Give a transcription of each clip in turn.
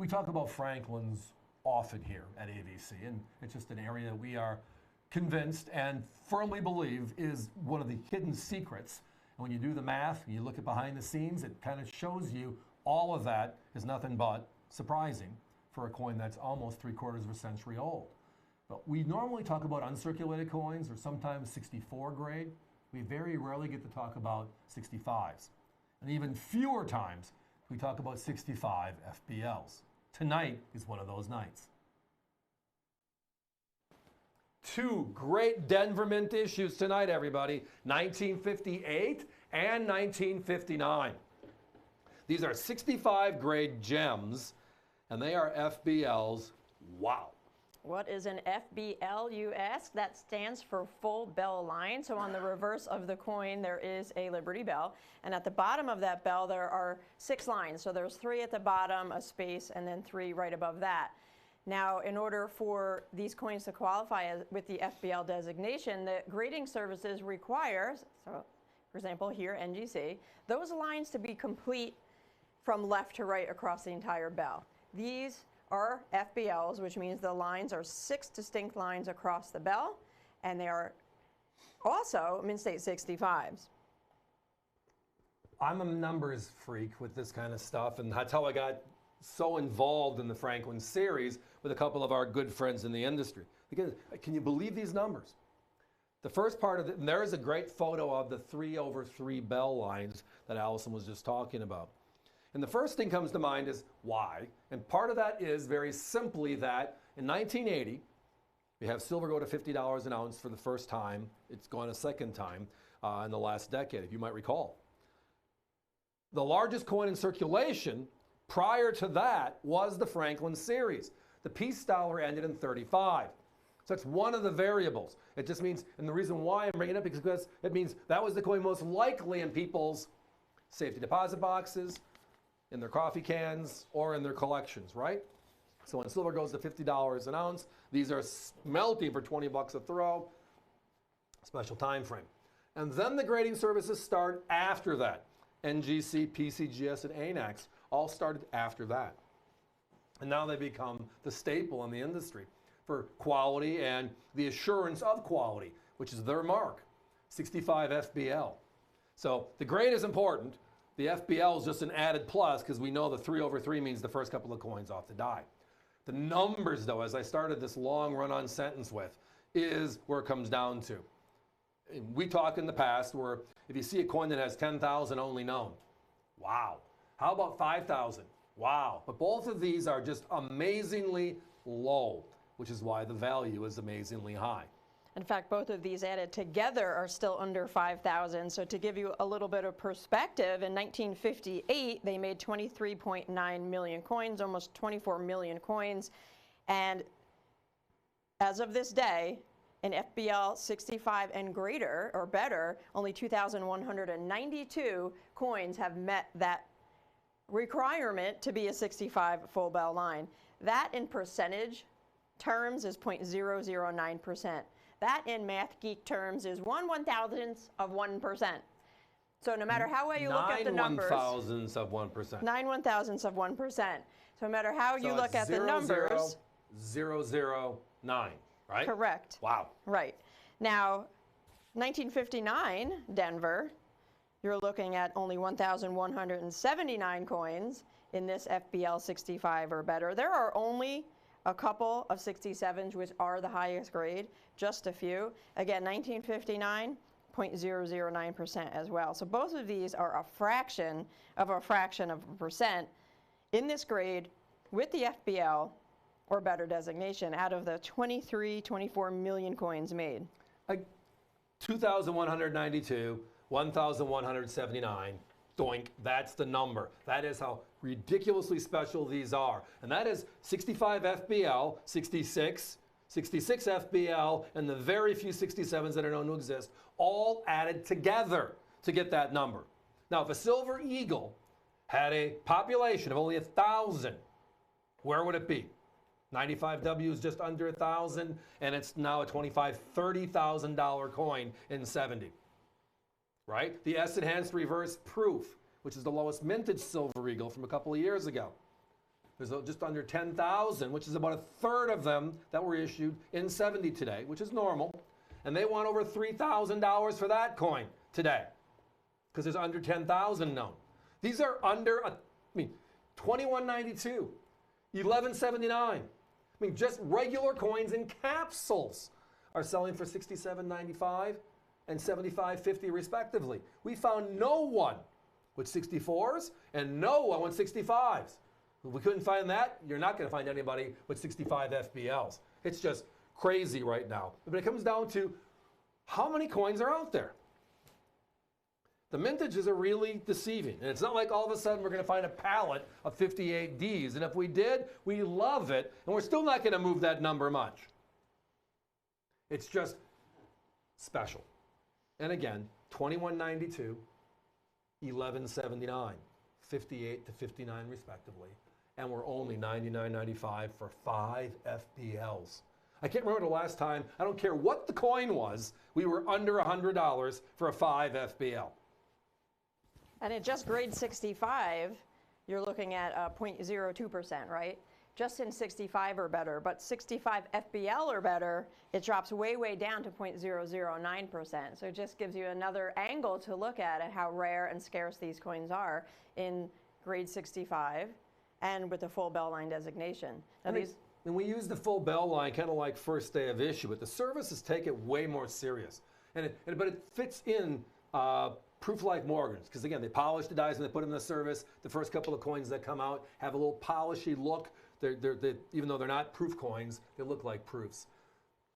We talk about Franklin's often here at AVC, and it's just an area we are convinced and firmly believe is one of the hidden secrets. And when you do the math, you look at behind the scenes, it kind of shows you all of that is nothing but surprising for a coin that's almost 3/4 of a century old. But we normally talk about uncirculated coins or sometimes 64 grade. We very rarely get to talk about 65s. And even fewer times we talk about 65 FBLs. Tonight is one of those nights. Two great Denver Mint issues tonight, everybody. 1958 and 1959. These are 65 grade gems, and they are FBLs. Wow. What is an FBL, you ask? That stands for full bell line. So on the reverse of the coin, there is a Liberty Bell. And at the bottom of that bell, there are 6 lines. So there's 3 at the bottom, a space, and then 3 right above that. Now, in order for these coins to qualify with the FBL designation, the grading services require, so for example here, NGC, those lines to be complete from left to right across the entire bell. These are FBLs, which means the lines are 6 distinct lines across the bell, and they are also Mint State 65s. I'm a numbers freak with this kind of stuff, and that's how I got so involved in the Franklin series with a couple of our good friends in the industry. Because can you believe these numbers? The first part of it, and there is a great photo of the 3/3 bell lines that Allison was just talking about. And the first thing comes to mind is why? And part of that is very simply that in 1980, we have silver go to $50 an ounce for the first time. It's gone a second time in the last decade, if you might recall. The largest coin in circulation prior to that was the Franklin series. The piece dollar ended in 35. So that's one of the variables. It just means, and the reason why I'm bringing it up is because it means that was the coin most likely in people's safety deposit boxes, in their coffee cans, or in their collections, right? So when silver goes to $50 an ounce, these are melting for 20 bucks a throw, special time frame. And then the grading services start after that. NGC, PCGS, and ANAX all started after that. And now they become the staple in the industry for quality and the assurance of quality, which is their mark, 65 FBL. So the grade is important. The FBL is just an added plus because we know the 3/3 means the first couple of coins off the die. The numbers, though, as I started this long run-on sentence with, is where it comes down to. We talked in the past where if you see a coin that has 10,000 only known, wow. How about 5,000? Wow. But both of these are just amazingly low, which is why the value is amazingly high. In fact, both of these added together are still under 5,000. So to give you a little bit of perspective, in 1958, they made 23.9 million coins, almost 24 million coins. And as of this day, in FBL 65 and greater or better, only 2,192 coins have met that requirement to be a 65 full bell line. That in percentage terms is 0.009%. That in math geek terms is 1/1000th of 1%. So no matter how well you look at the numbers. 9/1000ths of 1%. 9/1000ths of 1%. So no matter how you look at the numbers. 0.009, right? Correct. Wow. Right. Now, 1959, Denver, you're looking at only 1,179 coins in this FBL 65 or better. There are only a couple of 67s which are the highest grade, just a few. Again, 1959, 0.009% as well. So both of these are a fraction of a percent in this grade with the FBL or better designation out of the 24 million coins made. 2,192, 1,179. Doink, that's the number. That is how ridiculously special these are. And that is 65 FBL, 66 FBL, and the very few 67s that are known to exist, all added together to get that number. Now, if a Silver Eagle had a population of only 1,000, where would it be? 95W is just under 1,000, and it's now a $25,000, $30,000 coin in 70. Right? The S-Enhanced Reverse Proof, which is the lowest mintage Silver Eagle from a couple of years ago. There's just under 10,000, which is about a third of them that were issued in 70 today, which is normal. And they want over $3,000 for that coin today because there's under 10,000 known. These are under, $21.92, $11.79. I mean, just regular coins in capsules are selling for $67.95 and $75.50 respectively. We found no one with 64s and no one with 65s. If we couldn't find that, you're not going to find anybody with 65 FBLs. It's just crazy right now. But it comes down to how many coins are out there. The mintages are really deceiving. And it's not like all of a sudden we're going to find a pallet of 58Ds. And if we did, we love it. And we're still not going to move that number much. It's just special. And again, $21.92, $11.79, $58 to $59 respectively. And we're only $99.95 for 5 FBLs. I can't remember the last time, I don't care what the coin was, we were under $100 for a 5 FBL. And at just grade 65, you're looking at 0.02%, right? Just in 65 or better, but 65 FBL or better, it drops way, way down to 0.009%. So it just gives you another angle to look at how rare and scarce these coins are in grade 65 and with the full bell line designation. Now and we use the full bell line kind of like first day of issue, but the services take it way more serious. But it fits in proof like Morgan's, because again, they polish the dies and they put them in the service. The first couple of coins that come out have a little polishy look. Even though they're not proof coins, they look like proofs.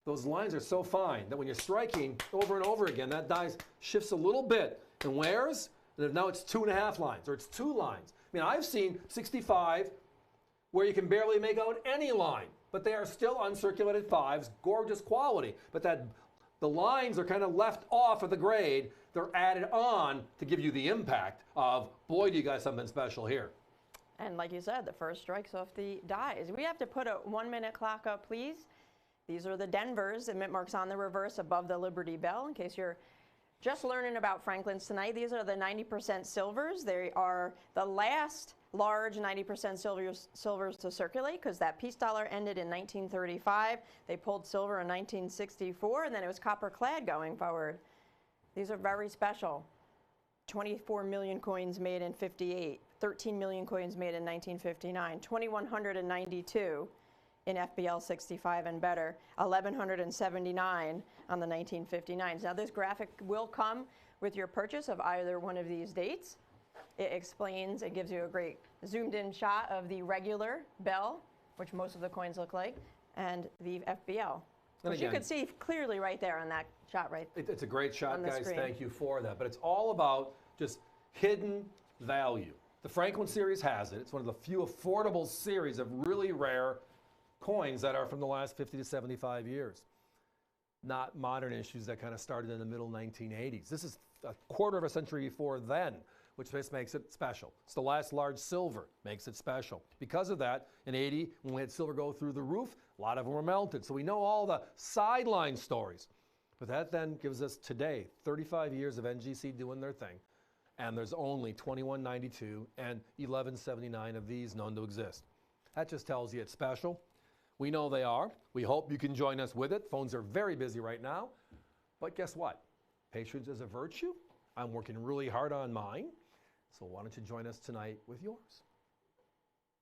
Those lines are so fine that when you're striking over and over again, that die shifts a little bit and wears, and now it's 2.5 lines, or it's 2 lines. I mean, I've seen 65 where you can barely make out any line, but they are still uncirculated 5s, gorgeous quality. But the lines are kind of left off of the grade. They're added on to give you the impact of, boy, do you got something special here. And like you said, the first strikes off the dies. We have to put a 1-minute clock up, please. These are the Denvers, the mint marks on the reverse above the Liberty Bell, in case you're just learning about Franklin's tonight. These are the 90% silvers. They are the last large 90% silvers to circulate, because that peace dollar ended in 1935. They pulled silver in 1964, and then it was copper clad going forward. These are very special. 24 million coins made in 58, 13 million coins made in 1959, 2,192 in FBL 65 and better, 1,179 on the 1959s. Now this graphic will come with your purchase of either one of these dates. It explains, it gives you a great zoomed in shot of the regular bell, which most of the coins look like, and the FBL. Which you could see clearly right there on that shot right. It's a great shot, guys. Screen. Thank you for that. But it's all about just hidden value. The Franklin series has it. It's one of the few affordable series of really rare coins that are from the last 50 to 75 years. Not modern issues that kind of started in the middle 1980s. This is a quarter of a century before then, which just makes it special. It's the last large silver, makes it special. Because of that, in 80, when we had silver go through the roof, a lot of them were melted. So we know all the sideline stories. But that then gives us today 35 years of NGC doing their thing. And there's only 2192 and 1179 of these known to exist. That just tells you it's special. We know they are. We hope you can join us with it. Phones are very busy right now. But guess what? Patience is a virtue. I'm working really hard on mine. So why don't you join us tonight with yours?